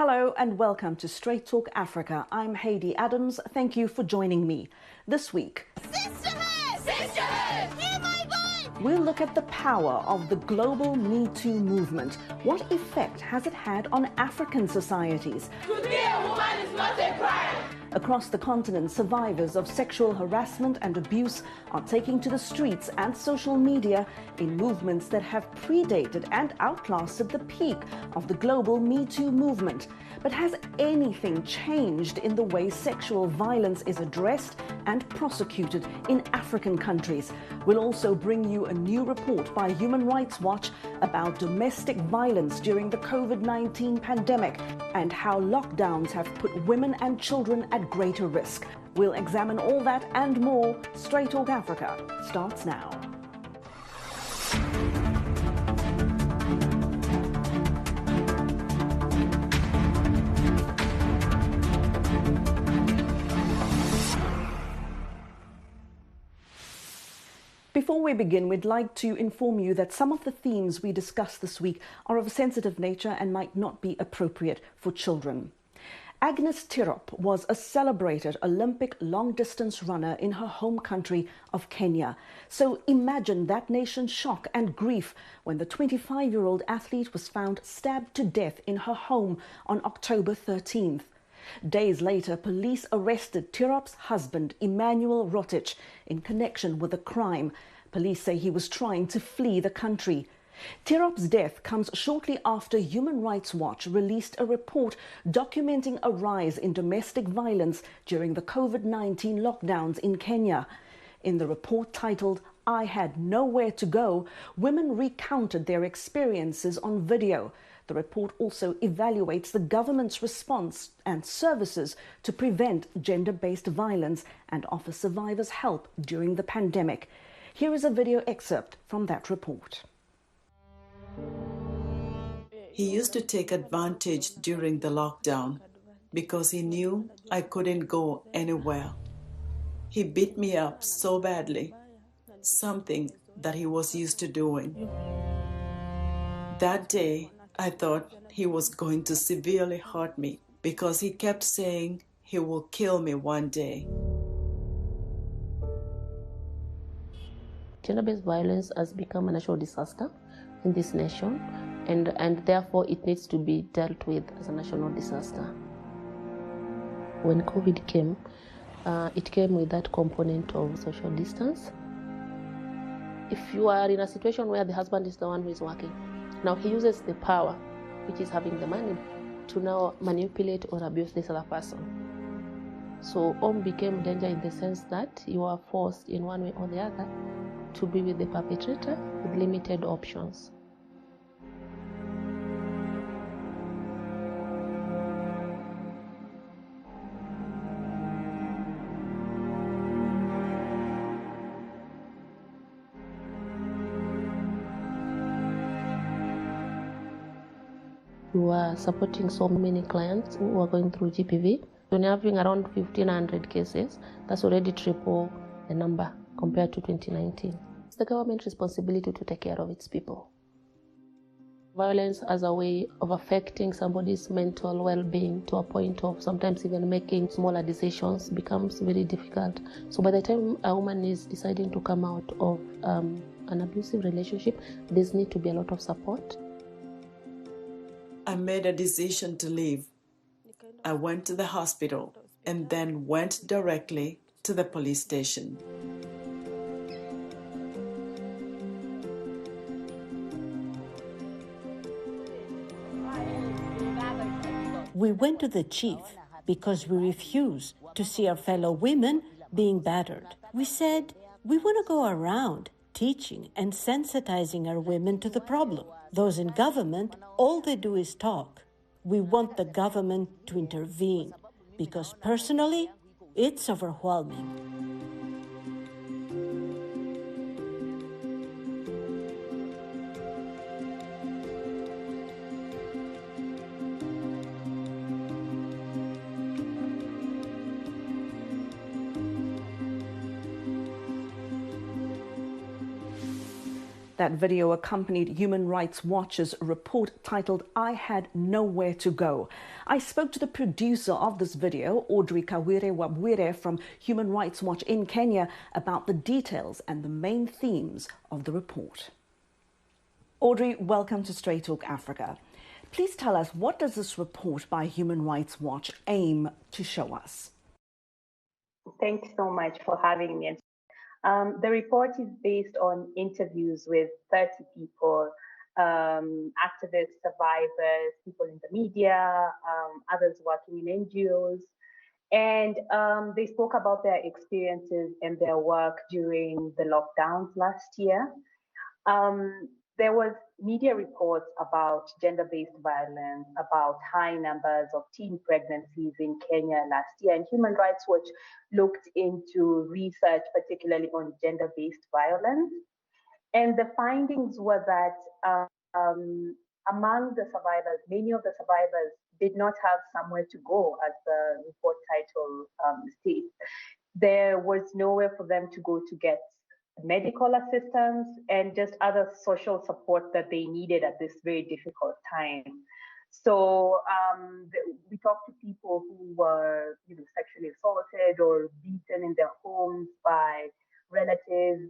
Hello and welcome to Straight Talk Africa. I'm Haydé Adams. Thank you for joining me. This week, Sisterhood! Sisterhood! Hear my voice! we'll look at the power of the global Me Too movement. What effect has it had on African societies? To be a woman is not a crime. Across the continent, survivors of sexual harassment and abuse are taking to the streets and social media in movements that have predated and outlasted the peak of the global Me Too movement. But has anything changed in the way sexual violence is addressed and prosecuted in African countries? We'll also bring you a new report by Human Rights Watch about domestic violence during the COVID-19 pandemic and how lockdowns have put women and children at greater risk. We'll examine all that and more. Straight Talk Africa starts now. Before we begin, we'd like to inform you that some of the themes we discuss this week are of a sensitive nature and might not be appropriate for children. Agnes Tirop was a celebrated Olympic long-distance runner in her home country of Kenya. So imagine that nation's shock and grief when the 25-year-old athlete was found stabbed to death in her home on October 13th. Days later, police arrested Tirop's husband, Emmanuel Rotich, in connection with the crime. Police say he was trying to flee the country. Tirop's death comes shortly after Human Rights Watch released a report documenting a rise in domestic violence during the COVID-19 lockdowns in Kenya. In the report titled, "I Had Nowhere to Go," women recounted their experiences on video. The report also evaluates the government's response and services to prevent gender-based violence and offer survivors help during the pandemic. Here is a video excerpt from that report. He used to take advantage during the lockdown because he knew I couldn't go anywhere. He beat me up so badly, something that he was used to doing. That day, I thought he was going to severely hurt me because he kept saying he will kill me one day. Gender-based violence has become a national disaster in this nation, and therefore it needs to be dealt with as a national disaster. When COVID came, it came with that component of social distance. If you are in a situation where the husband is the one who is working, now he uses the power, which is having the money, to now manipulate or abuse this other person. So home became danger in the sense that you are forced in one way or the other to be with the perpetrator with limited options. We were supporting so many clients who were going through GPV. When you're having around 1,500 cases, that's already triple the number compared to 2019. It's the government's responsibility to take care of its people. Violence as a way of affecting somebody's mental well-being to a point of sometimes even making smaller decisions becomes very difficult. So by the time a woman is deciding to come out of an abusive relationship, there's need to be a lot of support. I made a decision to leave. I went to the hospital and then went directly to the police station. We went to the chief because we refused to see our fellow women being battered. We said we want to go around teaching and sensitizing our women to the problem. Those in government, all they do is talk. We want the government to intervene because personally, it's overwhelming. That video accompanied Human Rights Watch's report titled, "I Had Nowhere to Go." I spoke to the producer of this video, Audrey Kawire Wabwire from Human Rights Watch in Kenya, about the details and the main themes of the report. Audrey, welcome to Straight Talk Africa. Please tell us, what does this report by Human Rights Watch aim to show us? Thanks so much for having me. The report is based on interviews with 30 people, activists, survivors, people in the media, others working in NGOs. And they spoke about their experiences and their work during the lockdowns last year. There was media reports about gender-based violence, about high numbers of teen pregnancies in Kenya last year, and Human Rights Watch looked into research, particularly on gender-based violence. And the findings were that among the survivors, many of the survivors did not have somewhere to go, as the report title states. There was nowhere for them to go to get medical assistance and just other social support that they needed at this very difficult time. So we talked to people who were sexually assaulted or beaten in their homes by relatives,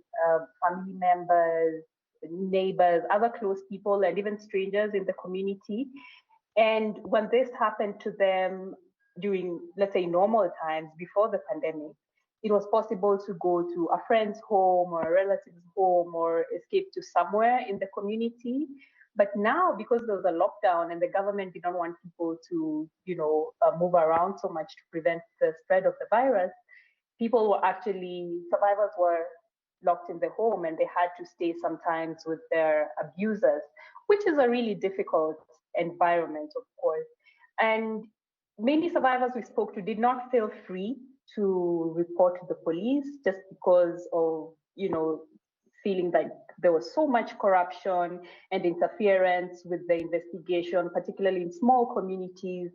family members, neighbors, other close people, and even strangers in the community. And when this happened to them during, let's say, normal times before the pandemic, it was possible to go to a friend's home or a relative's home or escape to somewhere in the community. But now, because there was a lockdown and the government did not want people to, move around so much to prevent the spread of the virus, survivors were locked in the home, and they had to stay sometimes with their abusers, which is a really difficult environment, of course. And many survivors we spoke to did not feel free to report to the police just because of, feeling like there was so much corruption and interference with the investigation, particularly in small communities.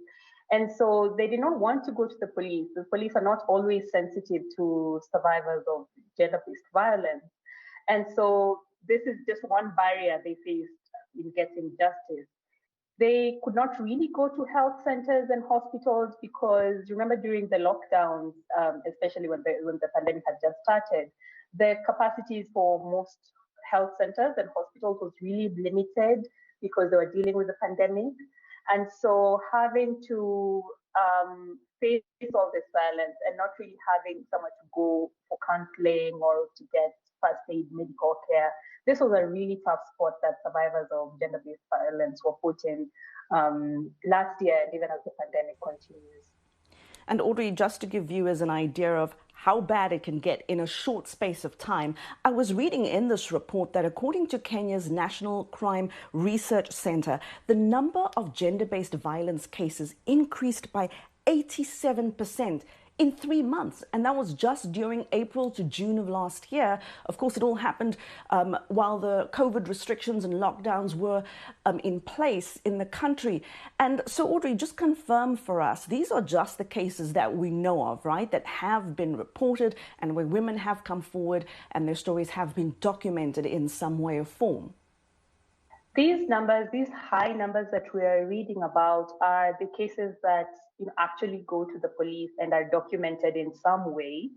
And so they did not want to go to the police. The police are not always sensitive to survivors of gender-based violence. And so this is just one barrier they faced in getting justice. They could not really go to health centers and hospitals because, remember, during the lockdowns, especially when the pandemic had just started, the capacities for most health centers and hospitals was really limited because they were dealing with the pandemic. And so having to face all this violence and not really having somewhere to go for counseling or to get first aid medical care, this was a really tough spot that survivors of gender-based violence were put in last year, and even as the pandemic continues. And Audrey, just to give viewers an idea of how bad it can get in a short space of time, I was reading in this report that according to Kenya's National Crime Research Center, the number of gender-based violence cases increased by 87% in 3 months. And that was just during April to June of last year. Of course, it all happened while the COVID restrictions and lockdowns were in place in the country. And so, Audrey, just confirm for us, these are just the cases that we know of, right, that have been reported and where women have come forward and their stories have been documented in some way or form. These numbers, these high numbers that we are reading about, are the cases that actually go to the police and are documented in some way.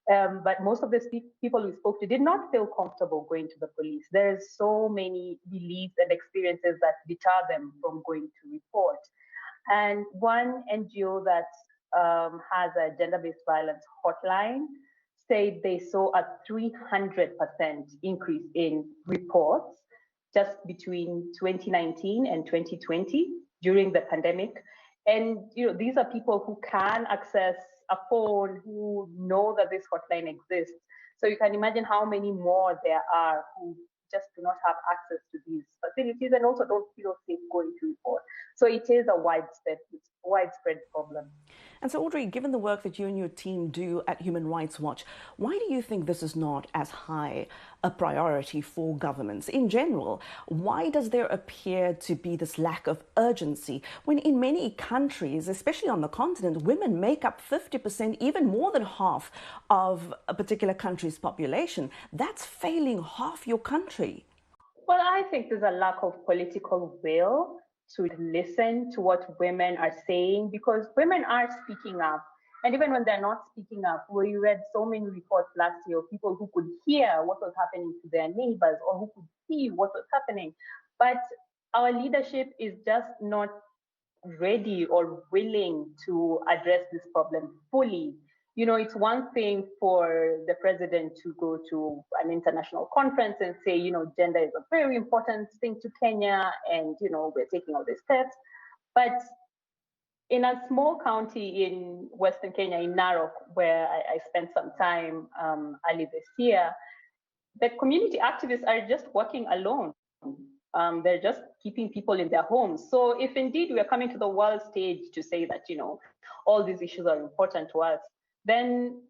But most of the people we spoke to did not feel comfortable going to the police. There's so many beliefs and experiences that deter them from going to report. And one NGO that has a gender-based violence hotline said they saw a 300% increase in reports just between 2019 and 2020 during the pandemic. And these are people who can access a phone, who know that this hotline exists. So you can imagine how many more there are who just do not have access to these facilities and also don't feel safe going to report. So it is a widespread problem. And so, Audrey, given the work that you and your team do at Human Rights Watch, why do you think this is not as high a priority for governments in general? Why does there appear to be this lack of urgency when in many countries, especially on the continent, women make up 50%, even more than half of a particular country's population? That's failing half your country. Well, I think there's a lack of political will to listen to what women are saying, because women are speaking up. And even when they're not speaking up, we read so many reports last year of people who could hear what was happening to their neighbors or who could see what was happening. But our leadership is just not ready or willing to address this problem fully. You know, it's one thing for the president to go to an international conference and say, you know, gender is a very important thing to Kenya and, you know, we're taking all these steps. But in a small county in Western Kenya, in Narok, where I spent some time early this year, the community activists are just working alone. They're just keeping people in their homes. So if indeed we are coming to the world stage to say that, you know, all these issues are important to us, then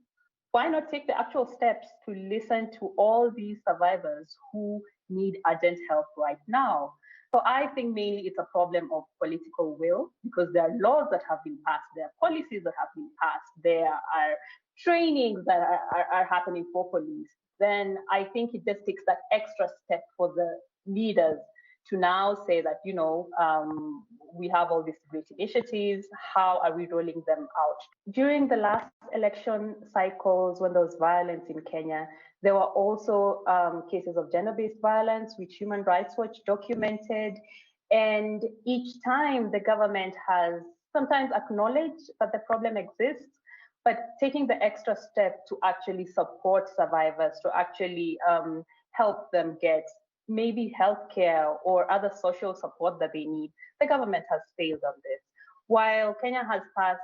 why not take the actual steps to listen to all these survivors who need urgent help right now? So I think mainly it's a problem of political will, because there are laws that have been passed, there are policies that have been passed, there are trainings that are happening for police. Then I think it just takes that extra step for the leaders to now say that, you know, we have all these great initiatives, how are we rolling them out? During the last election cycles, when there was violence in Kenya, there were also cases of gender-based violence, which Human Rights Watch documented. And each time the government has sometimes acknowledged that the problem exists, but taking the extra step to actually support survivors, to actually help them get maybe healthcare or other social support that they need, the government has failed on this. While Kenya has passed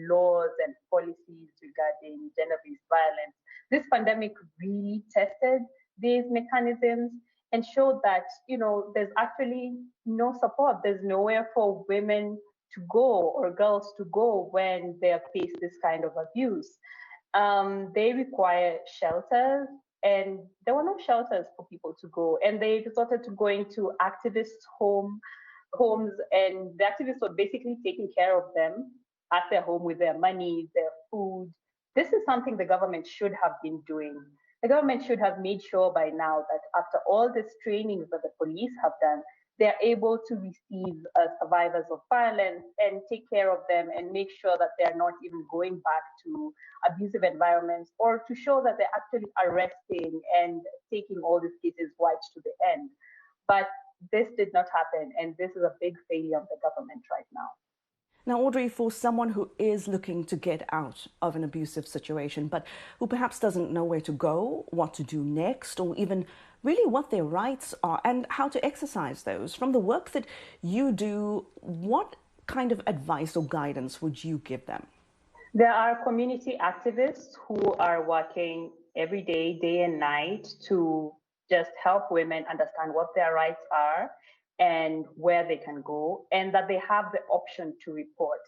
laws and policies regarding gender-based violence, this pandemic really tested these mechanisms and showed that, you know, there's actually no support. There's nowhere for women to go or girls to go when they face this kind of abuse. They require shelters, and there were no shelters for people to go. And they resorted to going to activists' homes, and the activists were basically taking care of them at their home with their money, their food. This is something the government should have been doing. The government should have made sure by now that after all these trainings that the police have done, they're able to receive survivors of violence and take care of them and make sure that they're not even going back to abusive environments, or to show that they're actually arresting and taking all these cases right to the end. But this did not happen, and this is a big failure of the government right now. Now, Audrey, for someone who is looking to get out of an abusive situation, but who perhaps doesn't know where to go, what to do next, or even really what their rights are and how to exercise those, from the work that you do, what kind of advice or guidance would you give them? There are community activists who are working every day, day and night, to just help women understand what their rights are and where they can go, and that they have the option to report.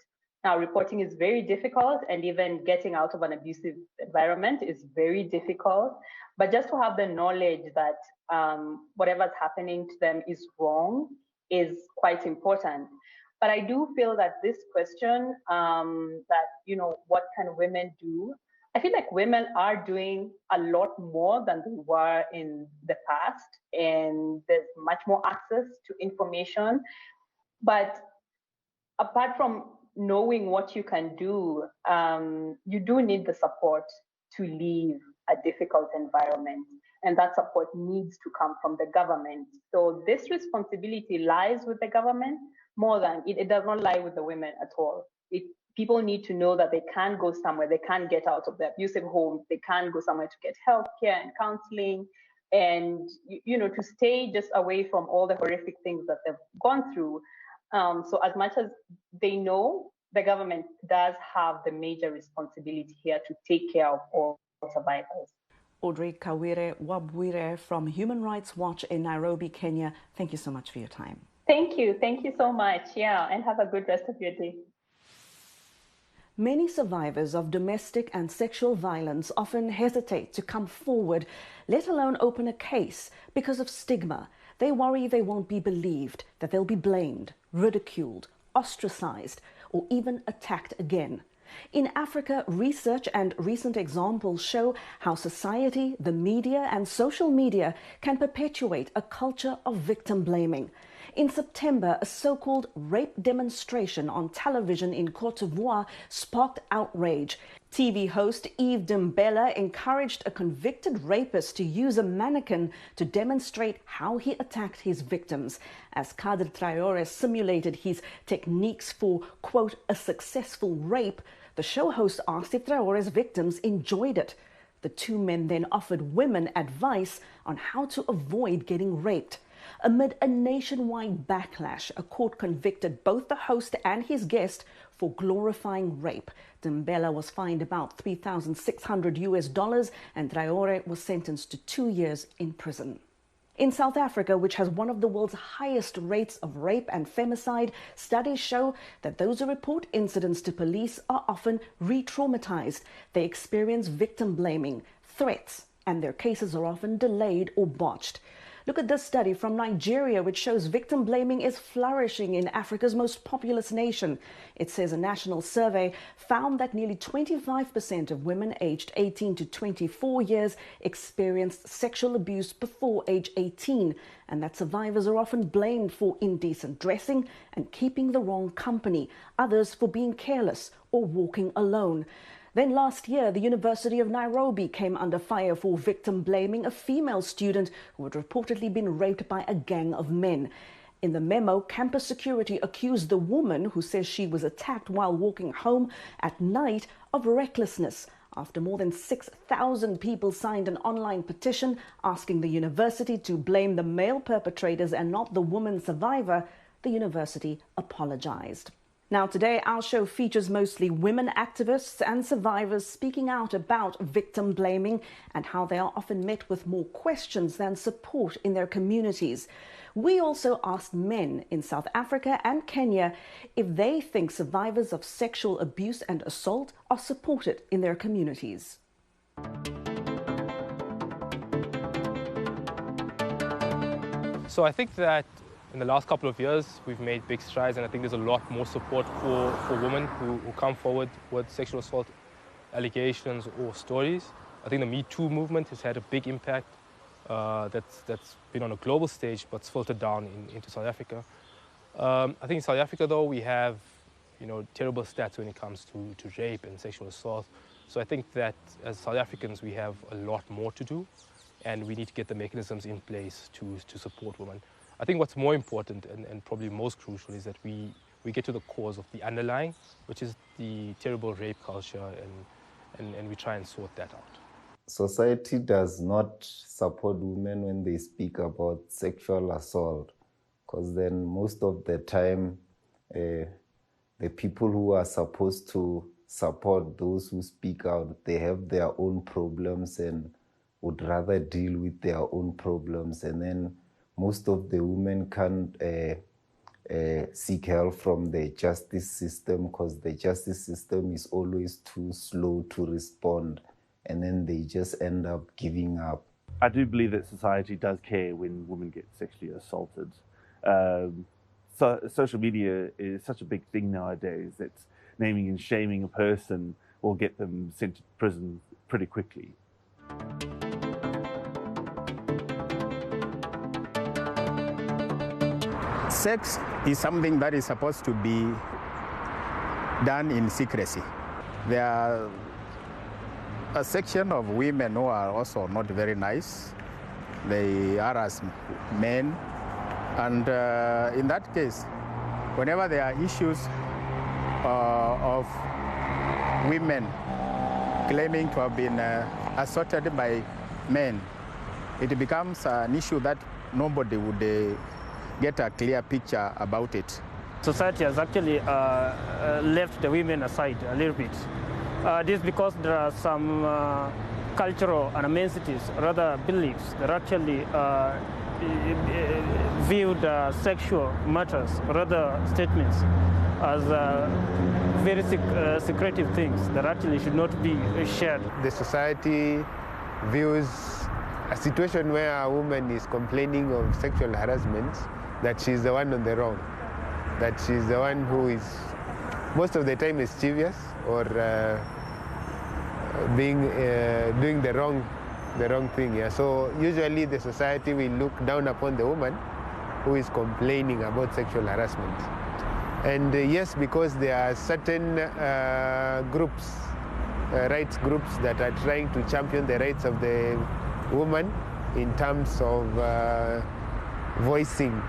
Now, reporting is very difficult, and even getting out of an abusive environment is very difficult. But just to have the knowledge that whatever's happening to them is wrong is quite important. But I do feel that this question, that, you know, what can women do? I feel like women are doing a lot more than they were in the past, and there's much more access to information. But apart from knowing what you can do, you do need the support to leave a difficult environment, and that support needs to come from the government. So this responsibility lies with the government more than it does not lie with the women at all. People need to know that they can go somewhere, they can get out of their abusive homes, they can go somewhere to get healthcare and counseling, and, you know, to stay just away from all the horrific things that they've gone through. So as much as they know, the government does have the major responsibility here to take care of all survivors. Audrey Kawire Wabwire from Human Rights Watch in Nairobi, Kenya, thank you so much for your time. Thank you so much. Yeah, and have a good rest of your day. Many survivors of domestic and sexual violence often hesitate to come forward, let alone open a case, because of stigma. They worry they won't be believed, that they'll be blamed, ridiculed, ostracized, or even attacked again. In Africa, research and recent examples show how society, the media and social media can perpetuate a culture of victim blaming. In September, a so-called rape demonstration on television in Côte d'Ivoire sparked outrage. TV host Yves Dembella encouraged a convicted rapist to use a mannequin to demonstrate how he attacked his victims. As Kader Traoré simulated his techniques for, quote, a successful rape, the show host asked if Traoré's victims enjoyed it. The two men then offered women advice on how to avoid getting raped. Amid a nationwide backlash, a court convicted both the host and his guest for glorifying rape. Dembella was fined about $3,600 and Traoré was sentenced to 2 years in prison. In South Africa, which has one of the world's highest rates of rape and femicide, studies show that those who report incidents to police are often re-traumatized. They experience victim blaming, threats, and their cases are often delayed or botched. Look at this study from Nigeria, which shows victim blaming is flourishing in Africa's most populous nation. It says a national survey found that nearly 25% of women aged 18 to 24 years experienced sexual abuse before age 18, and that survivors are often blamed for indecent dressing and keeping the wrong company, others for being careless or walking alone. Then last year, the University of Nairobi came under fire for victim blaming a female student who had reportedly been raped by a gang of men. In the memo, campus security accused the woman, who says she was attacked while walking home at night, of recklessness. After more than 6,000 people signed an online petition asking the university to blame the male perpetrators and not the woman survivor, the university apologized. Now today, our show features mostly women activists and survivors speaking out about victim blaming and how they are often met with more questions than support in their communities. We also asked men in South Africa and Kenya if they think survivors of sexual abuse and assault are supported in their communities. So I think that in the last couple of years, we've made big strides, and I think there's a lot more support for women who come forward with sexual assault allegations or stories. I think the Me Too movement has had a big impact that's been on a global stage, but it's filtered down into South Africa. I think in South Africa, though, we have terrible stats when it comes to rape and sexual assault. So I think that as South Africans, we have a lot more to do, and we need to get the mechanisms in place to support women. I think what's more important and probably most crucial is that we get to the cause of the underlying, which is the terrible rape culture, and we try and sort that out. Society does not support women when they speak about sexual assault, because then most of the time the people who are supposed to support those who speak out, they have their own problems and would rather deal with their own problems, and then most of the women can't seek help from the justice system because the justice system is always too slow to respond, and then they just end up giving up. I do believe that society does care when women get sexually assaulted. So social media is such a big thing nowadays that naming and shaming a person will get them sent to prison pretty quickly. Sex is something that is supposed to be done in secrecy. There are a section of women who are also not very nice. They harass men, and in that case, whenever there are issues of women claiming to have been assaulted by men, it becomes an issue that nobody would get a clear picture about it. Society has actually left the women aside a little bit. This is because there are some cultural animosities, rather beliefs, that actually viewed sexual matters, rather statements, as very secretive things that actually should not be shared. The society views a situation where a woman is complaining of sexual harassment, that she's the one on the wrong, that she's the one who is most of the time mischievous or doing the wrong thing. Yeah. So usually the society will look down upon the woman who is complaining about sexual harassment. And yes, because there are certain groups, rights groups that are trying to champion the rights of the woman in terms of voicing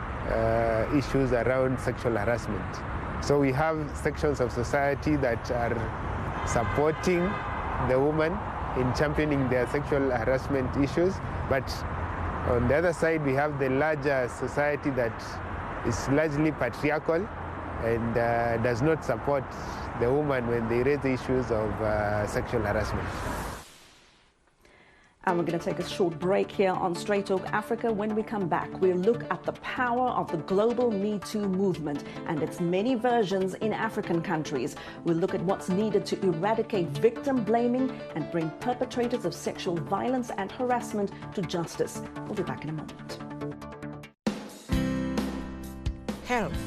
issues around sexual harassment. So we have sections of society that are supporting the woman in championing their sexual harassment issues, but on the other side we have the larger society that is largely patriarchal and does not support the woman when they raise the issues of sexual harassment. And we're going to take a short break here on Straight Talk Africa. When we come back, we'll look at the power of the global Me Too movement and its many versions in African countries. We'll look at what's needed to eradicate victim blaming and bring perpetrators of sexual violence and harassment to justice. We'll be back in a moment. Health,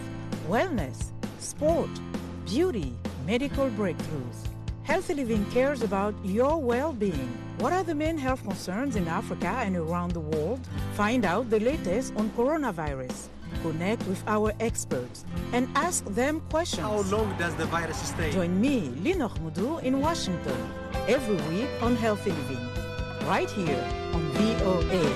wellness, sport, beauty, medical breakthroughs. Healthy Living cares about your well-being. What are the main health concerns in Africa and around the world? Find out the latest on coronavirus. Connect with our experts and ask them questions. How long does the virus stay? Join me, Linor Mudu, in Washington, every week on Healthy Living, right here on VOA.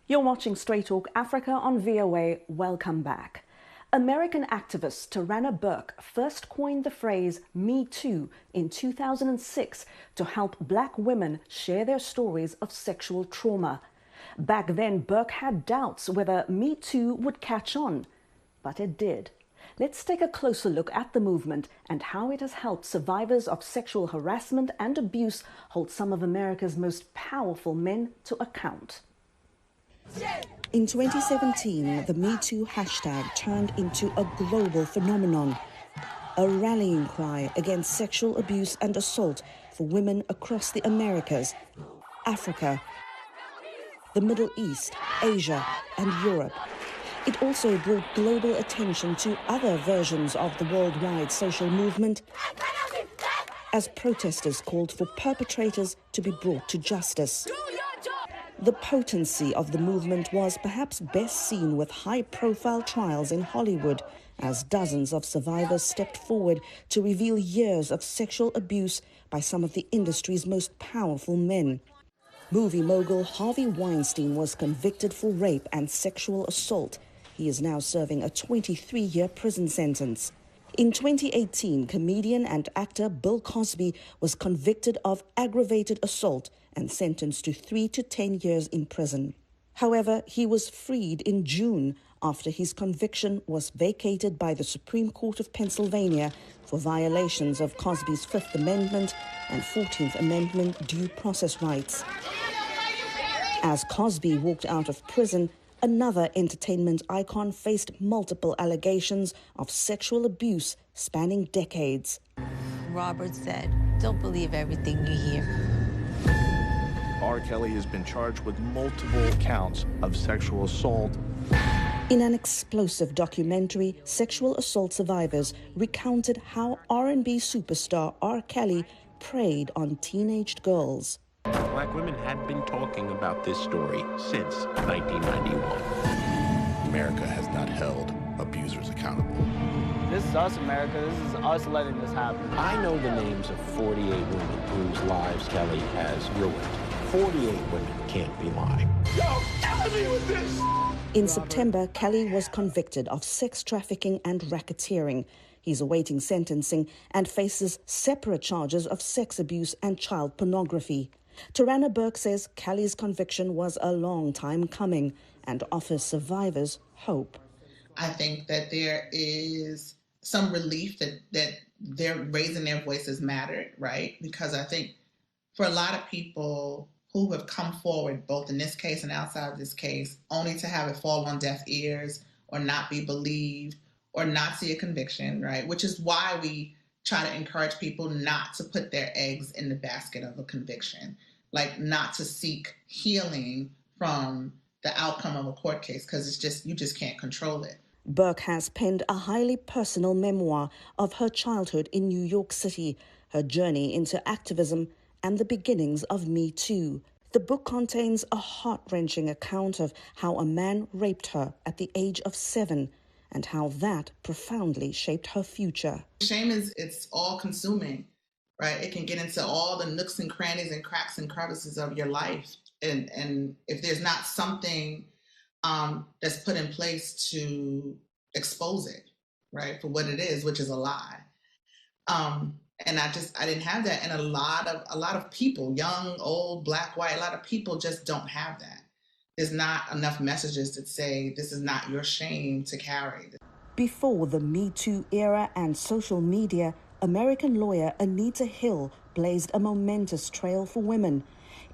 You're watching Straight Talk Africa on VOA. Welcome back. American activist Tarana Burke first coined the phrase Me Too in 2006 to help Black women share their stories of sexual trauma. Back then, Burke had doubts whether Me Too would catch on, but it did. Let's take a closer look at the movement and how it has helped survivors of sexual harassment and abuse hold some of America's most powerful men to account. In 2017, the Me Too hashtag turned into a global phenomenon, a rallying cry against sexual abuse and assault for women across the Americas, Africa, the Middle East, Asia, and Europe. It also brought global attention to other versions of the worldwide social movement as protesters called for perpetrators to be brought to justice. The potency of the movement was perhaps best seen with high-profile trials in Hollywood, as dozens of survivors stepped forward to reveal years of sexual abuse by some of the industry's most powerful men. Movie mogul Harvey Weinstein was convicted for rape and sexual assault. He is now serving a 23-year prison sentence. In 2018, comedian and actor Bill Cosby was convicted of aggravated assault and sentenced to 3 to 10 years in prison. However, he was freed in June after his conviction was vacated by the Supreme Court of Pennsylvania for violations of Cosby's Fifth Amendment and 14th Amendment due process rights. As Cosby walked out of prison, another entertainment icon faced multiple allegations of sexual abuse spanning decades. Robert said, "Don't believe everything you hear." R. Kelly has been charged with multiple counts of sexual assault. In an explosive documentary, sexual assault survivors recounted how R&B superstar R. Kelly preyed on teenaged girls. Black women had been talking about this story since 1991. America has not held abusers accountable. This is us, America. This is us letting this happen. I know the names of 48 women whose lives Kelly has ruined. 48 women can't be lying. Yo, telling me with this! In September, Kelly was convicted of sex trafficking and racketeering. He's awaiting sentencing and faces separate charges of sex abuse and child pornography. Tarana Burke says Kelly's conviction was a long time coming and offers survivors hope. I think that there is some relief that they're raising their voices mattered, right? Because I think for a lot of people who have come forward, both in this case and outside of this case, only to have it fall on deaf ears or not be believed or not see a conviction, right? Which is why we try to encourage people not to put their eggs in the basket of a conviction, like not to seek healing from the outcome of a court case, because you just can't control it. Burke has penned a highly personal memoir of her childhood in New York City, her journey into activism, and the beginnings of Me Too. The book contains a heart-wrenching account of how a man raped her at the age of 7 and how that profoundly shaped her future. Shame it's all-consuming, right? It can get into all the nooks and crannies and cracks and crevices of your life. And if there's not something that's put in place to expose it, right, for what it is, which is a lie. And I didn't have that. And a lot of people, young, old, black, white, a lot of people just don't have that. There's not enough messages that say this is not your shame to carry. Before the Me Too era and social media, American lawyer Anita Hill blazed a momentous trail for women.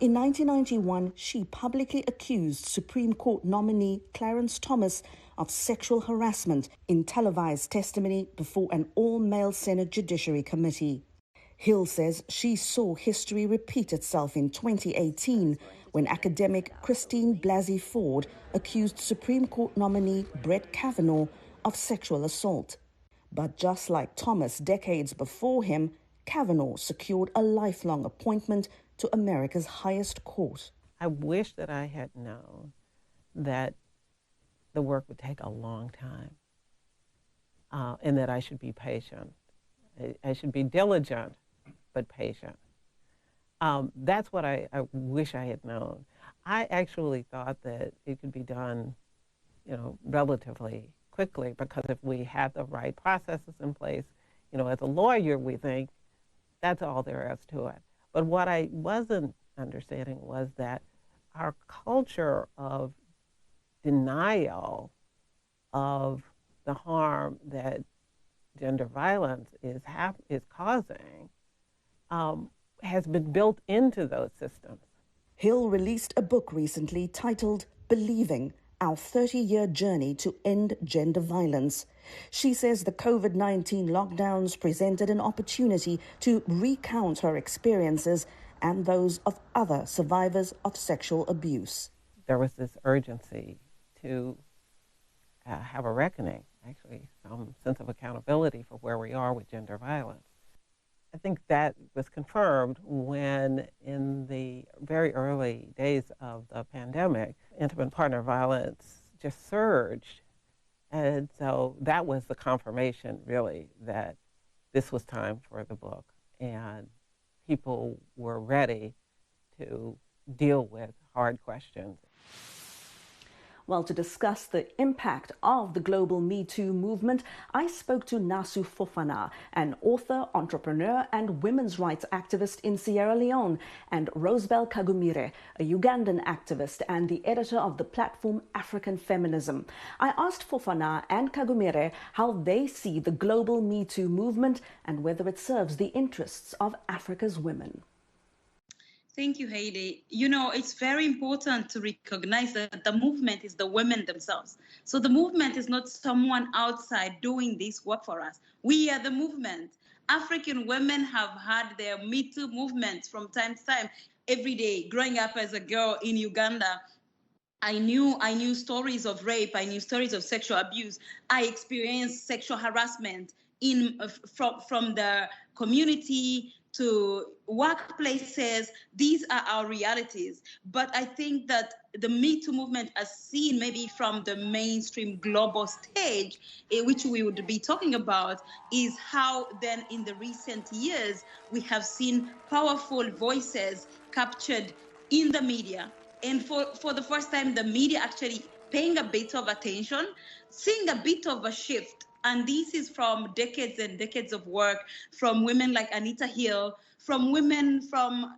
In 1991, she publicly accused Supreme Court nominee Clarence Thomas of sexual harassment in televised testimony before an all-male Senate Judiciary Committee. Hill says she saw history repeat itself in 2018 when academic Christine Blasey Ford accused Supreme Court nominee Brett Kavanaugh of sexual assault. But just like Thomas decades before him, Kavanaugh secured a lifelong appointment to America's highest court. I wish that I had known that the work would take a long time and that I should be patient. I should be diligent, but patient. That's what I wish I had known. I actually thought that it could be done, relatively quickly, because if we had the right processes in place, as a lawyer, we think that's all there is to it. But what I wasn't understanding was that our culture of denial of the harm that gender violence is causing has been built into those systems. Hill released a book recently titled Believing, Our 30-Year Journey to End Gender Violence. She says the COVID-19 lockdowns presented an opportunity to recount her experiences and those of other survivors of sexual abuse. There was this urgency to have a reckoning, actually, some sense of accountability for where we are with gender violence. I think that was confirmed when, in the very early days of the pandemic, intimate partner violence just surged. And so that was the confirmation, really, that this was time for the book. And people were ready to deal with hard questions. Well, to discuss the impact of the global Me Too movement, I spoke to Naasu Fofanah, an author, entrepreneur, and women's rights activist in Sierra Leone, and Rosebell Kagumire, a Ugandan activist and the editor of the platform African Feminism. I asked Fofanah and Kagumire how they see the global Me Too movement and whether it serves the interests of Africa's women. Thank you, Haydé. It's very important to recognize that the movement is the women themselves. So the movement is not someone outside doing this work for us. We are the movement. African women have had their Me Too movements from time to time. Every day, growing up as a girl in Uganda, I knew stories of rape. I knew stories of sexual abuse. I experienced sexual harassment from the community to workplaces. These are our realities. But I think that the Me Too movement, as seen maybe from the mainstream global stage, which we would be talking about, is how then in the recent years, we have seen powerful voices captured in the media. And for the first time, the media actually paying a bit of attention, seeing a bit of a shift. And this is from decades and decades of work from women like Anita Hill, from women from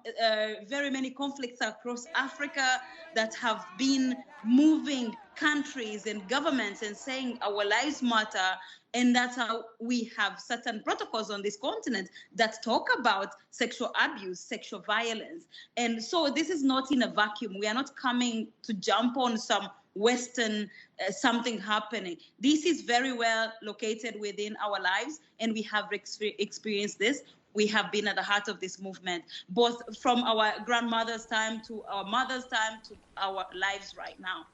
very many conflicts across Africa that have been moving countries and governments and saying our lives matter. And that's how we have certain protocols on this continent that talk about sexual abuse, sexual violence. And so this is not in a vacuum. We are not coming to jump on some Western something happening. This is very well located within our lives, and we have experienced this. We have been at the heart of this movement, both from our grandmother's time to our mother's time to our lives right now.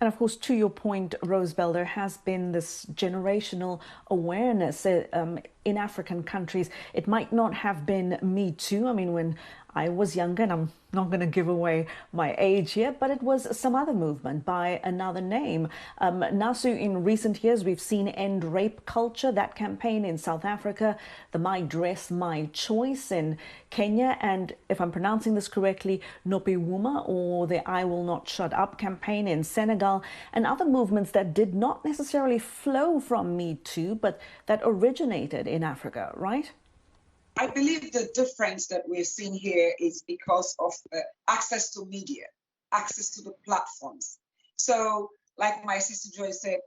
And of course, to your point, Rosebell, there has been this generational awareness in African countries. It might not have been Me Too. I mean, when I was younger, and I'm not going to give away my age here, but it was some other movement by another name. Naasu, in recent years, we've seen End Rape Culture, that campaign in South Africa, the My Dress, My Choice in Kenya, and if I'm pronouncing this correctly, Nopiwuma, or the I Will Not Shut Up campaign in Senegal, and other movements that did not necessarily flow from Me Too, but that originated in Africa, right? I believe the difference that we're seeing here is because of access to media, access to the platforms. So, like my sister Joy said,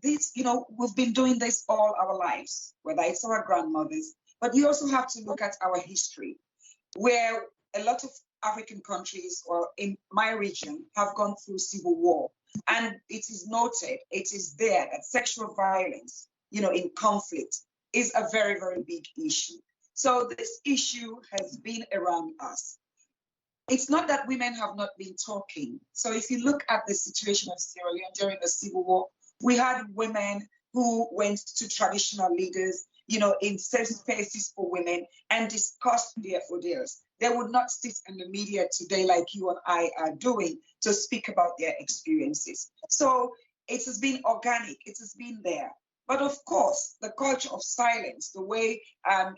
we've been doing this all our lives, whether it's our grandmothers, but you also have to look at our history, where a lot of African countries, or in my region, have gone through civil war. And it is noted, it is there that sexual violence, in conflict is a very, very big issue. So this issue has been around us. It's not that women have not been talking. So if you look at the situation of Sierra Leone during the Civil War, we had women who went to traditional leaders, in safe spaces for women and discussed their ordeals. They would not sit in the media today like you and I are doing to speak about their experiences. So it has been organic, it has been there. But of course, the culture of silence, the way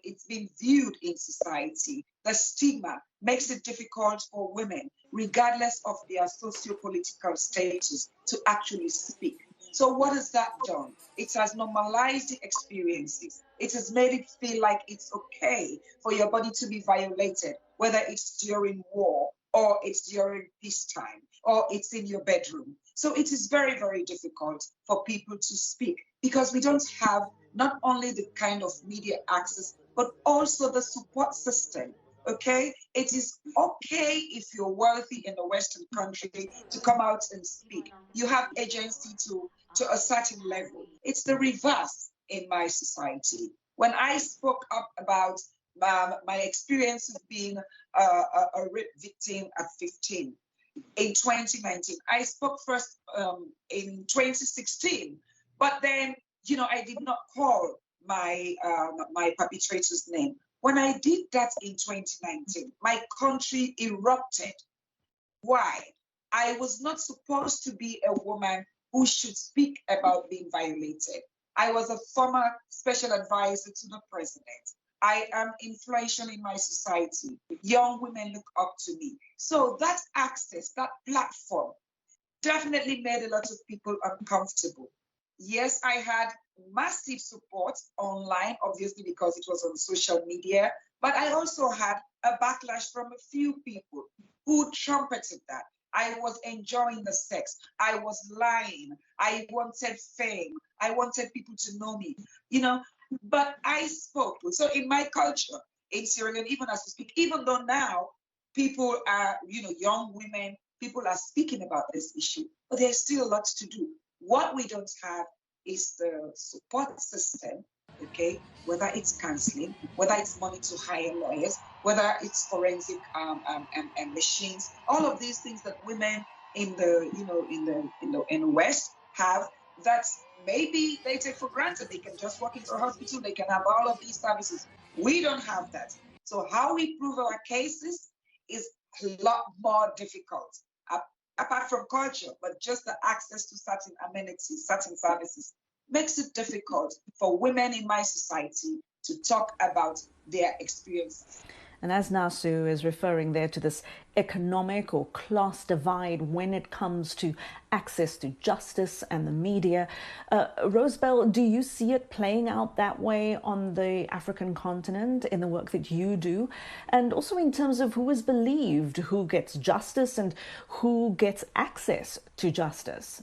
it's been viewed in society, the stigma makes it difficult for women, regardless of their socio-political status, to actually speak. So what has that done? It has normalized the experiences. It has made it feel like it's okay for your body to be violated, whether it's during war or it's during peacetime or it's in your bedroom. So it is very, very difficult for people to speak because we don't have not only the kind of media access, but also the support system, okay? It is okay if you're wealthy in a Western country to come out and speak. You have agency to a certain level. It's the reverse in my society. When I spoke up about my experience of being a rape victim at 15, in 2019. I spoke first in 2016, but then, I did not call my perpetrator's name. When I did that in 2019, my country erupted. Why? I was not supposed to be a woman who should speak about being violated. I was a former special advisor to the president. I am influential in my society. Young women look up to me. So that access, that platform, definitely made a lot of people uncomfortable. Yes, I had massive support online, obviously, because it was on social media, but I also had a backlash from a few people who trumpeted that. I was enjoying the sex. I was lying. I wanted fame. I wanted people to know me, But I spoke. So in my culture, in Sierra Leone, even as we speak, even though now people are, young women, people are speaking about this issue, but there's still a lot to do. What we don't have is the support system, okay? Whether it's counseling, whether it's money to hire lawyers, whether it's forensic and machines, all of these things that women in the West have, that maybe they take for granted. They can just walk into a hospital, they can have all of these services. We don't have that. So how we prove our cases is a lot more difficult, apart from culture, but just the access to certain amenities, certain services, makes it difficult for women in my society to talk about their experiences. And as Naasu is referring there to this economic or class divide when it comes to access to justice and the media, Rosebell, do you see it playing out that way on the African continent in the work that you do? And also in terms of who is believed, who gets justice and who gets access to justice?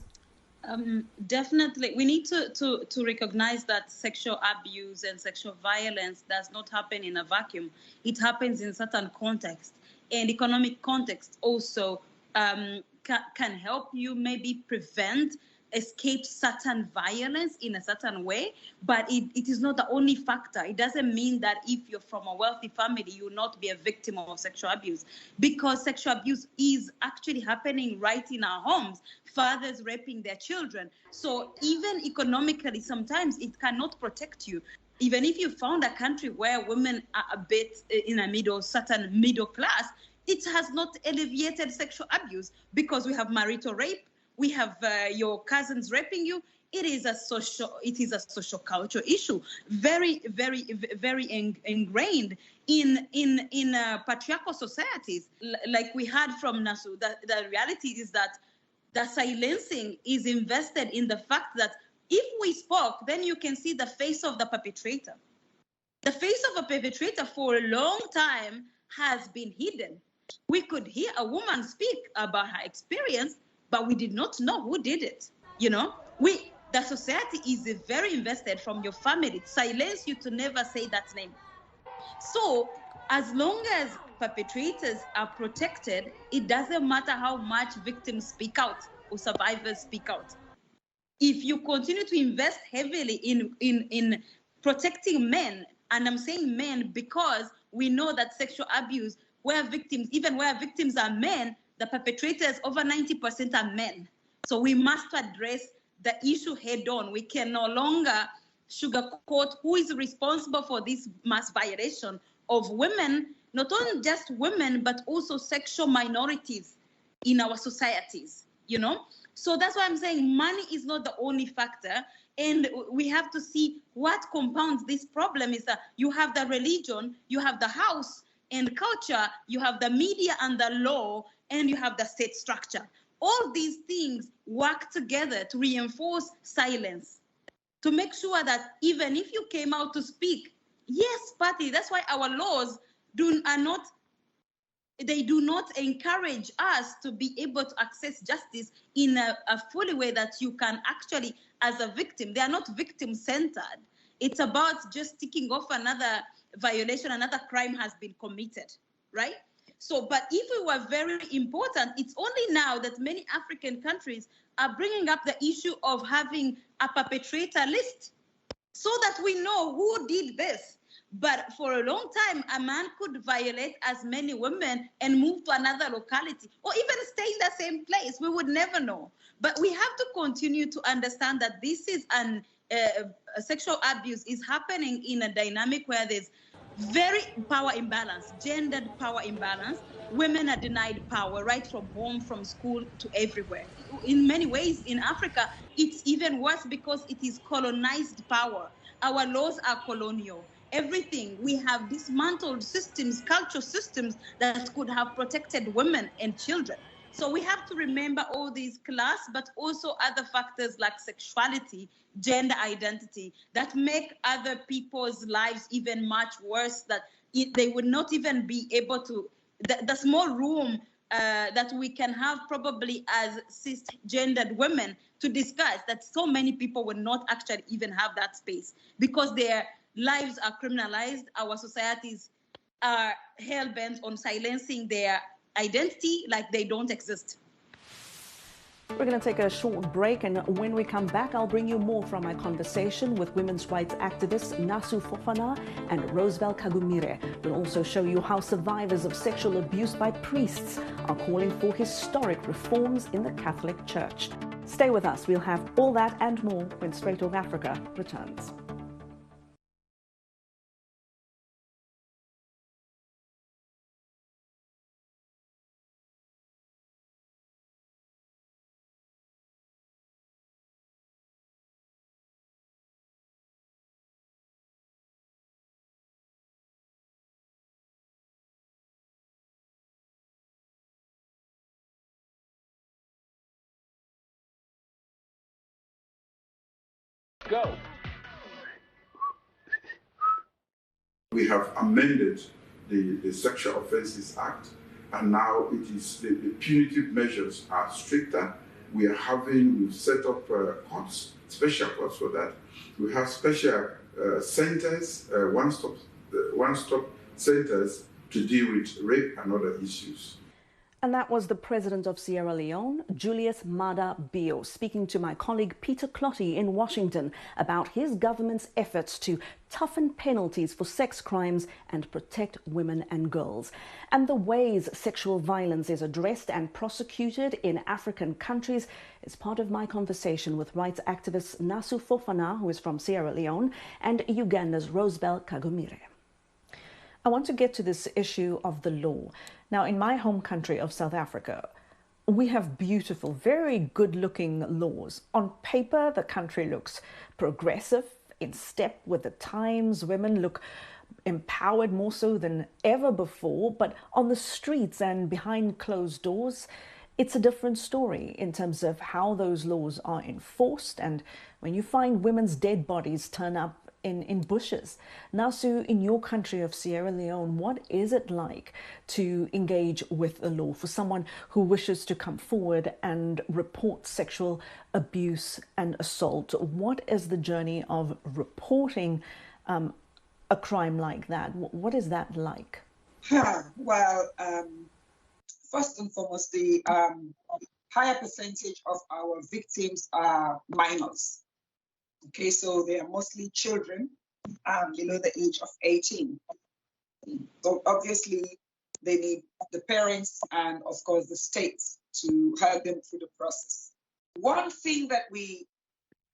Definitely. We need to recognize that sexual abuse and sexual violence does not happen in a vacuum. It happens in certain contexts, and economic context also can help you maybe prevent escape certain violence in a certain way, but it is not the only factor. It doesn't mean that if you're from a wealthy family, you will not be a victim of sexual abuse, because sexual abuse is actually happening right in our homes, fathers raping their children. So even economically, sometimes it cannot protect you. Even if you found a country where women are a bit in a certain middle class, it has not alleviated sexual abuse, because we have marital rape, we have your cousins raping you. It is a social cultural issue, very, very, very ingrained in patriarchal societies. Like we heard from Naasu, the reality is that the silencing is invested in the fact that if we spoke, then you can see the face of the perpetrator. The face of a perpetrator for a long time has been hidden. We could hear a woman speak about her experience, but we did not know who did it. You know, the society is very invested from your family, silence you to never say that name. So as long as perpetrators are protected, it doesn't matter how much victims speak out or survivors speak out. If you continue to invest heavily in protecting men, and I'm saying men because we know that sexual abuse, even where victims are men, the perpetrators, over 90% are men. So we must address the issue head on. We can no longer sugarcoat who is responsible for this mass violation of women, not only just women, but also sexual minorities in our societies, you know? So that's why I'm saying money is not the only factor. And we have to see what compounds this problem is that you have the religion, you have the house and culture, you have the media and the law, and you have the state structure. All these things work together to reinforce silence, to make sure that even if you came out to speak, yes, party, that's why our laws do not encourage us to be able to access justice in a fully way that you can actually, as a victim, they are not victim-centered. It's about just ticking off another violation, another crime has been committed, right? So, but if it were very important, it's only now that many African countries are bringing up the issue of having a perpetrator list so that we know who did this. But for a long time, a man could violate as many women and move to another locality or even stay in the same place. We would never know. But we have to continue to understand that this is sexual abuse is happening in a dynamic where there's very power imbalance, gendered power imbalance. Women are denied power right from home, from school to everywhere. In many ways in Africa, it's even worse because it is colonized power. Our laws are colonial. Everything, we have dismantled systems, cultural systems that could have protected women and children. So we have to remember all these class, but also other factors like sexuality, gender identity, that make other people's lives even much worse, that they would not even be able to, the small room that we can have probably as cisgendered women to discuss, that so many people would not actually even have that space because their lives are criminalized. Our societies are hell-bent on silencing their identity like they don't exist. We're going to take a short break, and when we come back, I'll bring you more from my conversation with women's rights activists Naasu Fofanah and Rosebell Kagumire. We'll also show you how survivors of sexual abuse by priests are calling for historic reforms in the Catholic Church. Stay with us. We'll have all that and more when Straight Talk Africa returns. Go. We have amended the Sexual Offences Act, and now it is the punitive measures are stricter. We've set up courts, special courts for that. We have special centers, one-stop centers to deal with rape and other issues. And that was the president of Sierra Leone, Julius Maada Bio, speaking to my colleague Peter Clotty in Washington about his government's efforts to toughen penalties for sex crimes and protect women and girls, and the ways sexual violence is addressed and prosecuted in African countries is part of my conversation with rights activist Naasu Fofanah, who is from Sierra Leone, and Uganda's Rosebell Kagumire. I want to get to this issue of the law. Now, in my home country of South Africa, we have beautiful, very good-looking laws. On paper, the country looks progressive, in step with the times. Women look empowered more so than ever before. But on the streets and behind closed doors, it's a different story in terms of how those laws are enforced. And when you find women's dead bodies turn up in bushes. Naasu, in your country of Sierra Leone, what is it like to engage with the law for someone who wishes to come forward and report sexual abuse and assault? What is the journey of reporting a crime like that? What is that like? Well, first and foremost, the higher percentage of our victims are minors. Okay, so they are mostly children below the age of 18. So obviously, they need the parents and, of course, the states to help them through the process. One thing that we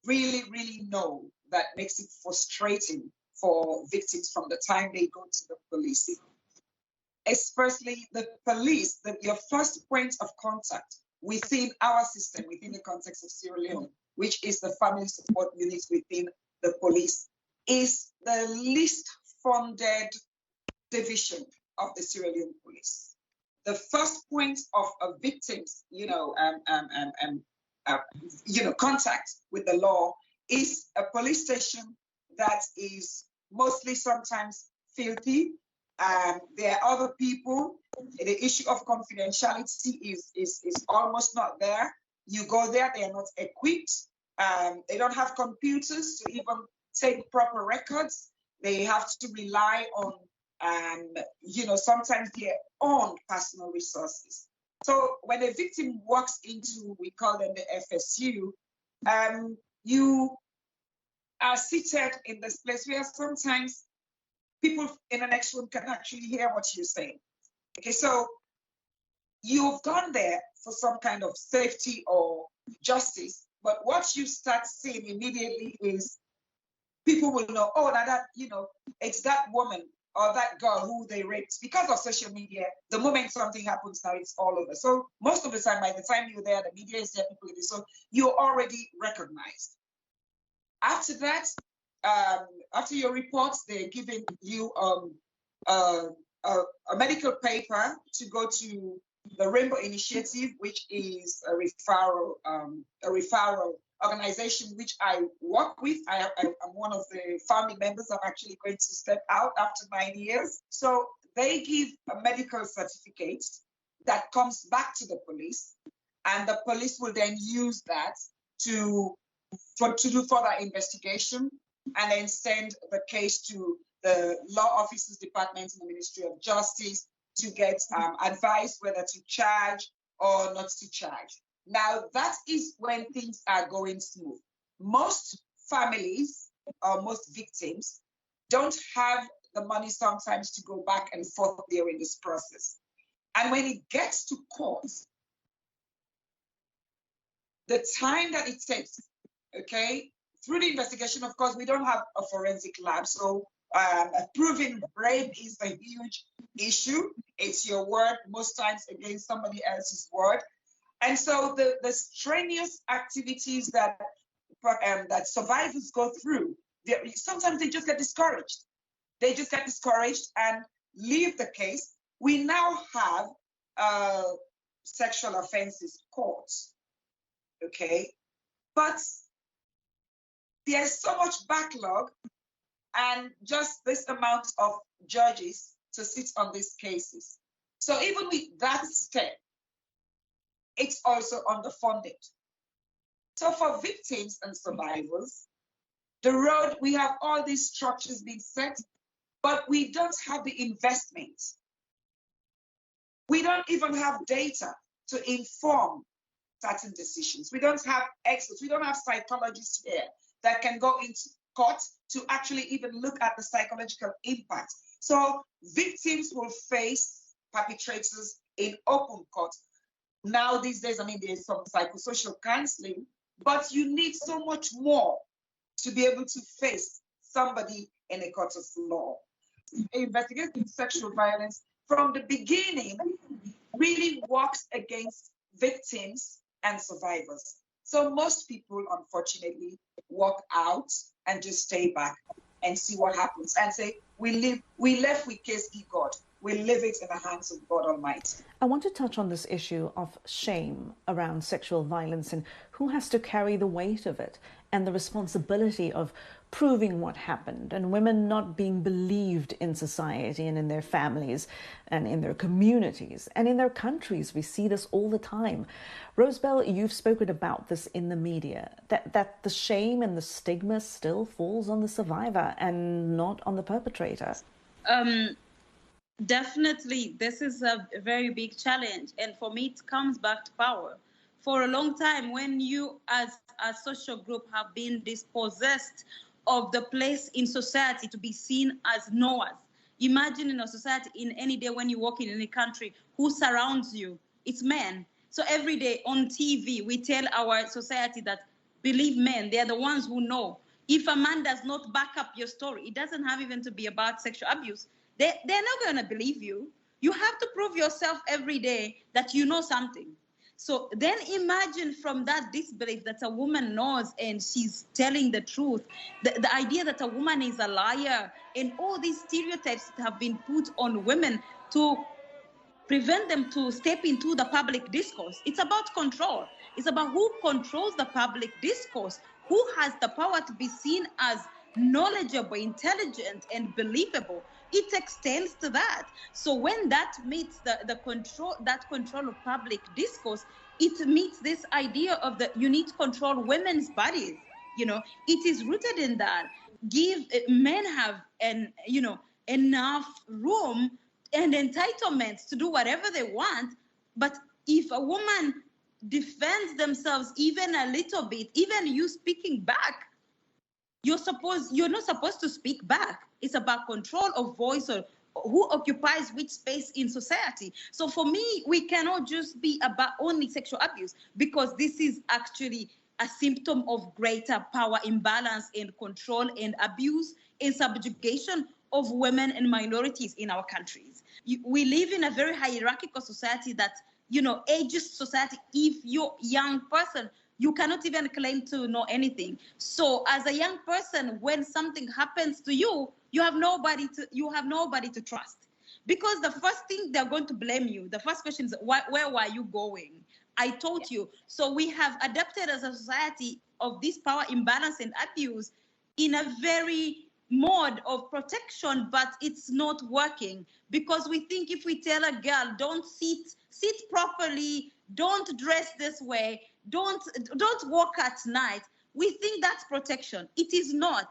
really, really know that makes it frustrating for victims from the time they go to the police, especially the police, your first point of contact within our system, within the context of Sierra Leone, which is the family support unit within the police, is the least funded division of the Sierra Leone police. The first point of a victim's, contact with the law is a police station that is mostly sometimes filthy. There are other people. The issue of confidentiality is almost not there. You go there, they are not equipped. They don't have computers to even take proper records. They have to rely on, sometimes their own personal resources. So when a victim walks into, we call them the FSU, you are seated in this place where sometimes people in the next room can actually hear what you're saying. Okay, so you've gone there for some kind of safety or justice, but what you start seeing immediately is people will know, oh, that, it's that woman or that girl who they raped. Because of social media, the moment something happens now, it's all over. So most of the time, by the time you're there, the media is there, people are there, so you're already recognized. After that, after your reports, they're giving you a medical paper to go to the Rainbow Initiative, which is a referral organization which I work with. I'm one of the family members. I'm actually going to step out after 9 years. So they give a medical certificate that comes back to the police, and the police will then use that to do further investigation and then send the case to the law officers department in the Ministry of Justice to get advice whether to charge or not to charge. Now, that is when things are going smooth. Most families or most victims don't have the money sometimes to go back and forth during this process. And when it gets to court, the time that it takes, okay, through the investigation, of course, we don't have a forensic lab, so proving rape is a huge issue. It's your word most times against somebody else's word. And so the strenuous activities that survivors go through, sometimes they just get discouraged. They just get discouraged and leave the case. We now have sexual offenses courts, okay? But there's so much backlog and just this amount of judges to sit on these cases. So even with that step, it's also underfunded. So for victims and survivors, the road, we have all these structures being set, but we don't have the investment We don't even have data to inform certain decisions. We don't have experts. We don't have psychologists here that can go into court to actually even look at the psychological impact. So victims will face perpetrators in open court. Now these days, I mean, there's some psychosocial counseling, but you need so much more to be able to face somebody in a court of law. Investigating sexual violence from the beginning really works against victims and survivors. So most people, unfortunately, walk out and just stay back and see what happens and say, we left with case E God. We leave it in the hands of God Almighty. I want to touch on this issue of shame around sexual violence and who has to carry the weight of it and the responsibility of proving what happened, and women not being believed in society and in their families and in their communities and in their countries. We see this all the time. Rosebell, you've spoken about this in the media, that the shame and the stigma still falls on the survivor and not on the perpetrator. Definitely, this is a very big challenge. And for me, it comes back to power. For a long time, when you as a social group have been dispossessed of the place in society to be seen as knowers. Imagine in a society, in any day when you walk in any country, who surrounds you? It's men. So every day on TV, we tell our society that believe men, they're the ones who know. If a man does not back up your story, it doesn't have even to be about sexual abuse. They're not going to believe you. You have to prove yourself every day that you know something. So then imagine from that disbelief that a woman knows and she's telling the truth, the idea that a woman is a liar, and all these stereotypes that have been put on women to prevent them to step into the public discourse. It's about control. It's about who controls the public discourse, who has the power to be seen as knowledgeable, intelligent, and believable. It extends to that. So when that meets the control of public discourse, it meets this idea of you need to control women's bodies. You know, it is rooted in that. Give men have enough room and entitlements to do whatever they want. But if a woman defends themselves even a little bit, even you speaking back, you're not supposed to speak back. It's about control of voice or who occupies which space in society. So for me, we cannot just be about only sexual abuse, because this is actually a symptom of greater power imbalance and control and abuse and subjugation of women and minorities in our countries. We live in a very hierarchical society that, ageist society. If you're a young person, you cannot even claim to know anything. So as a young person, when something happens to you, you have nobody to trust. Because the first thing they're going to blame you, the first question is, where were you going? I told you. So we have adapted as a society of this power imbalance and abuse in a very mode of protection, but it's not working, because we think if we tell a girl, don't sit properly, don't dress this way, don't walk at night, we think that's protection. It is not.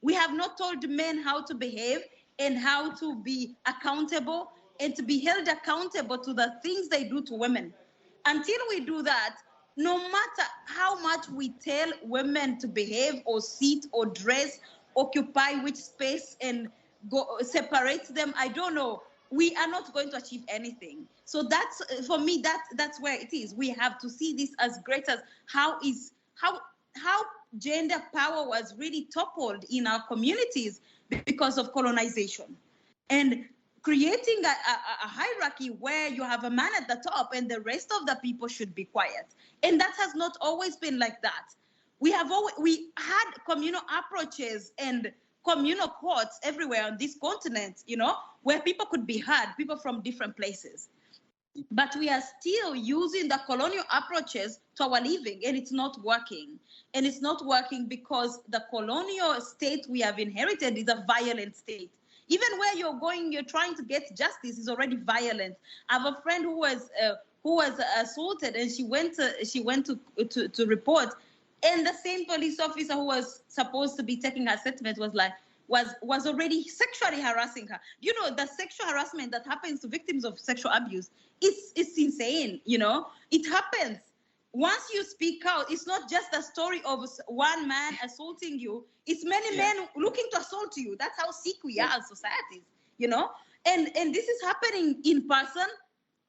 We have not told men how to behave and how to be accountable and to be held accountable to the things they do to women. Until we do that, no matter how much we tell women to behave or sit or dress, occupy which space and go separate them, I don't know, we are not going to achieve anything. So that's, for me, that's where it is. We have to see this as great as how gender power was really toppled in our communities because of colonization. And creating a hierarchy where you have a man at the top and the rest of the people should be quiet. And that has not always been like that. We had communal approaches and communal courts everywhere on this continent, where people could be heard, people from different places. But we are still using the colonial approaches to our living, and it's not working. And it's not working because the colonial state we have inherited is a violent state. Even where you're going, you're trying to get justice is already violent. I have a friend who was assaulted, and she went to report, and the same police officer who was supposed to be taking her statement was like, was already sexually harassing her. You know, the sexual harassment that happens to victims of sexual abuse, it's insane, you know? It happens. Once you speak out, it's not just a story of one man assaulting you. It's many men looking to assault you. That's how sick we are as societies, you know? And this is happening in person.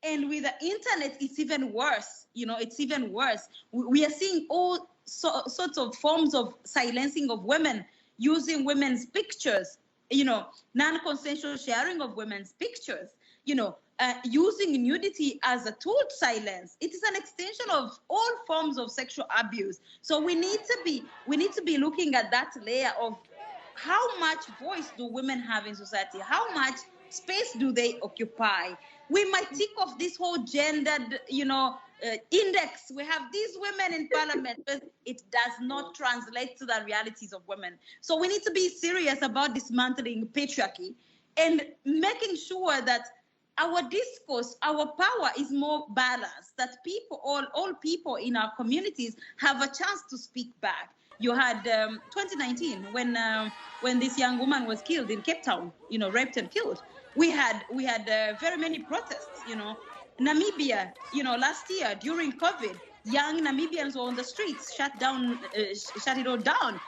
And with the internet, it's even worse. You know, it's even worse. We are seeing all sorts of forms of silencing of women, using women's pictures, you know, non-consensual sharing of women's pictures, you know, using nudity as a tool to silence. It is an extension of all forms of sexual abuse. So we need to be looking at that layer of how much voice do women have in society? How much space do they occupy? We might tick off this whole gendered, you know, index. We have these women in parliament, but it does not translate to the realities of women. So we need to be serious about dismantling patriarchy and making sure that our discourse, our power is more balanced, that people, all people in our communities have a chance to speak back. You had 2019 when this young woman was killed in Cape Town, you know, raped and killed. We had very many protests, you know. Namibia, you know, last year during COVID, young Namibians were on the streets, shut it all down.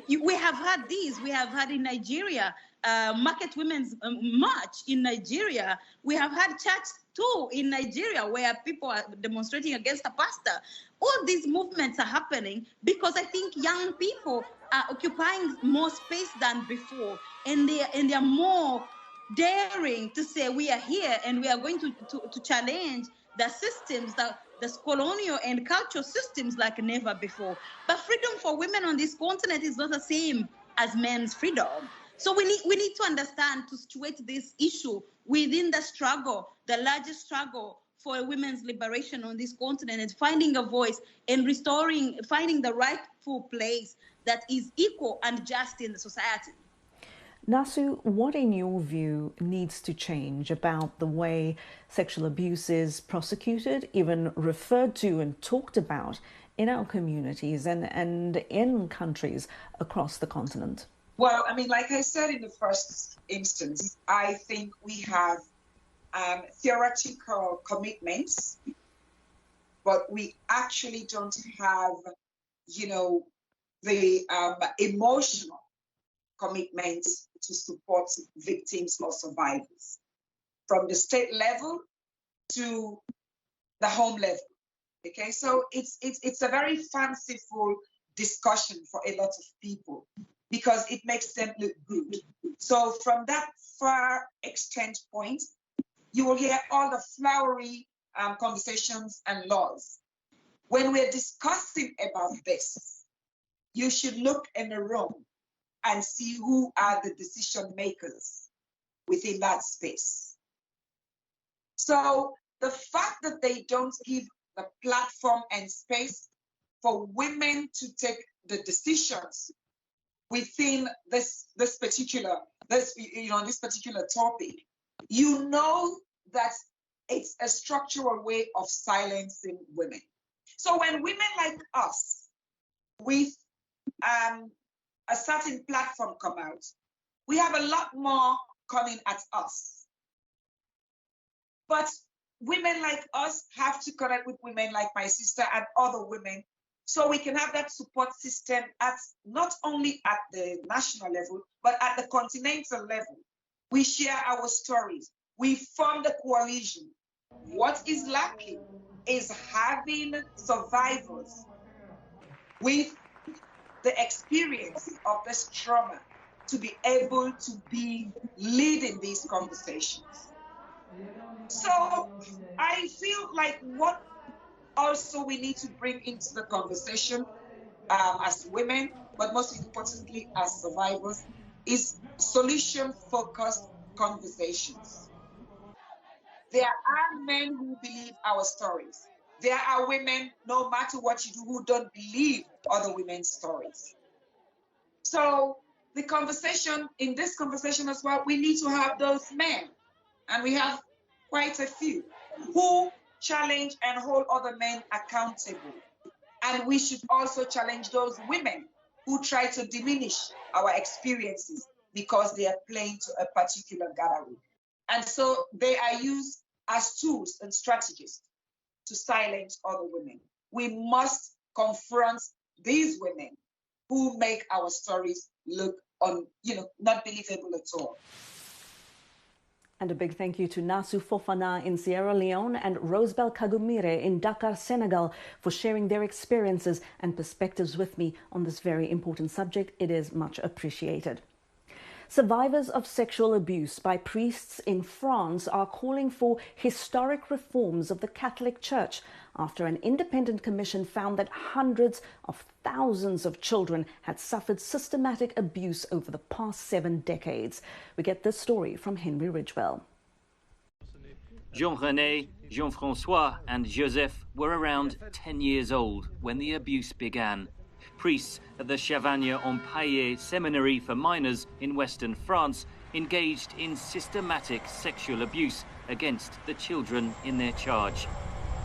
We have had these. We have had in Nigeria, Market Women's March in Nigeria. We have had church too in Nigeria, where people are demonstrating against a pastor. All these movements are happening because I think young people are occupying more space than before, and they are more daring to say we are here and we are going to challenge the systems, the colonial and cultural systems like never before. But freedom for women on this continent is not the same as men's freedom. So we need to understand, to situate this issue within the struggle, the largest struggle for women's liberation on this continent, and finding a voice and finding the rightful place that is equal and just in the society. Naasu, what in your view needs to change about the way sexual abuse is prosecuted, even referred to and talked about in our communities and in countries across the continent? Well, I mean, like I said in the first instance, I think we have theoretical commitments, but we actually don't have, you know, the emotional commitments to support victims or survivors, from the state level to the home level. Okay, so it's a very fanciful discussion for a lot of people because it makes them look good. So from that far extent point, you will hear all the flowery conversations and laws. When we're discussing about this, you should look in the room and see who are the decision makers within that space. So the fact that they don't give the platform and space for women to take the decisions within this particular topic, you know that it's a structural way of silencing women. So when women like us, with a certain platform come out, we have a lot more coming at us. But women like us have to connect with women like my sister and other women, so we can have that support system at not only at the national level, but at the continental level. We share our stories. We form the coalition. What is lacking is having survivors with the experience of this trauma to be able to be leading these conversations. So I feel like what also we need to bring into the conversation as women, but most importantly as survivors, is solution-focused conversations. There are men who believe our stories. There are women, no matter what you do, who don't believe other women's stories. So the conversation, in this conversation as well, we need to have those men, and we have quite a few, who challenge and hold other men accountable. And we should also challenge those women who try to diminish our experiences, because they are playing to a particular gathering. And so they are used as tools and strategies to silence other women. We must confront these women who make our stories look not believable at all. And a big thank you to Naasu Fofanah in Sierra Leone and Rosebell Kagumire in Dakar, Senegal, for sharing their experiences and perspectives with me on this very important subject. It is much appreciated. Survivors of sexual abuse by priests in France are calling for historic reforms of the Catholic Church after an independent commission found that hundreds of thousands of children had suffered systematic abuse over the past 7 decades. We get this story from Henry Ridgewell. Jean-René, Jean-François and Joseph were around 10 years old when the abuse began. Priests at the Chavagne-en-Paillé Seminary for Minors in Western France engaged in systematic sexual abuse against the children in their charge.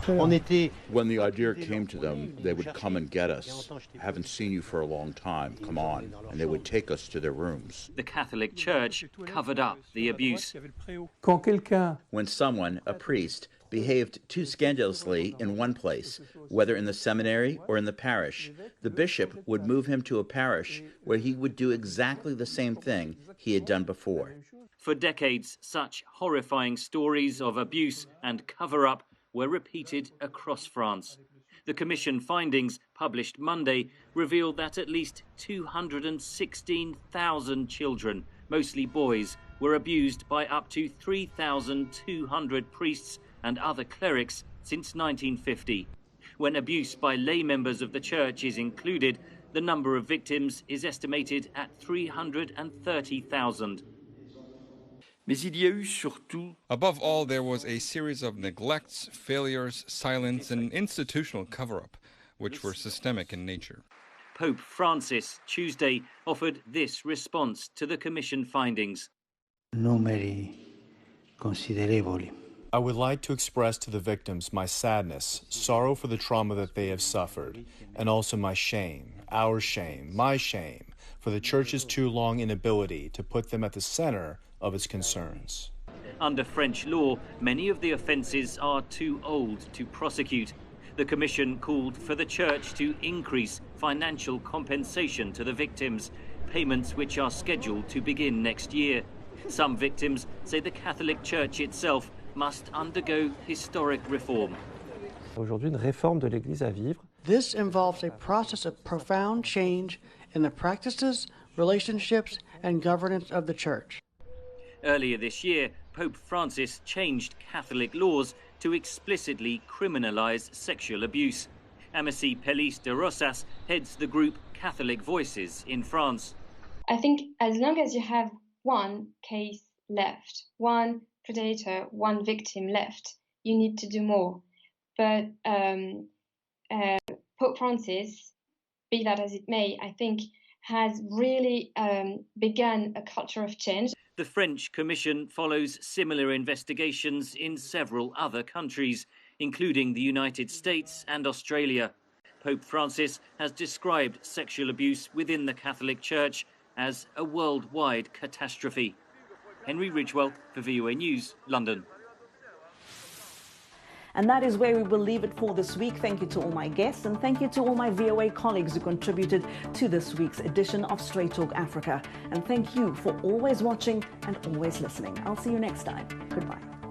When the idea came to them, they would come and get us. Haven't seen you for a long time, come on. And they would take us to their rooms. The Catholic Church covered up the abuse. When someone, a priest, behaved too scandalously in one place, whether in the seminary or in the parish, the bishop would move him to a parish where he would do exactly the same thing he had done before. For decades, such horrifying stories of abuse and cover-up were repeated across France. The Commission findings, published Monday, revealed that at least 216,000 children, mostly boys, were abused by up to 3,200 priests and other clerics since 1950. When abuse by lay members of the church is included, the number of victims is estimated at 330,000. Above all, there was a series of neglects, failures, silence, and institutional cover-up, which were systemic in nature. Pope Francis, Tuesday, offered this response to the Commission findings. Numeri considerevoli. I would like to express to the victims my sadness, sorrow for the trauma that they have suffered, and also my shame, our shame, my shame, for the Church's too long inability to put them at the center of its concerns. Under French law, many of the offences are too old to prosecute. The Commission called for the Church to increase financial compensation to the victims, payments which are scheduled to begin next year. Some victims say the Catholic Church itself must undergo historic reform. This involves a process of profound change in the practices, relationships, and governance of the Church. Earlier this year, Pope Francis changed Catholic laws to explicitly criminalize sexual abuse. Amici Pellis de Rosas heads the group Catholic Voices in France. I think as long as you have one case left, one predator, one victim left, you need to do more. But Pope Francis, be that as it may, I think has really begun a culture of change. The French Commission follows similar investigations in several other countries, including the United States and Australia. Pope Francis has described sexual abuse within the Catholic Church as a worldwide catastrophe. Henry Ridgewell for VOA News, London. And that is where we will leave it for this week. Thank you to all my guests and thank you to all my VOA colleagues who contributed to this week's edition of Straight Talk Africa. And thank you for always watching and always listening. I'll see you next time. Goodbye.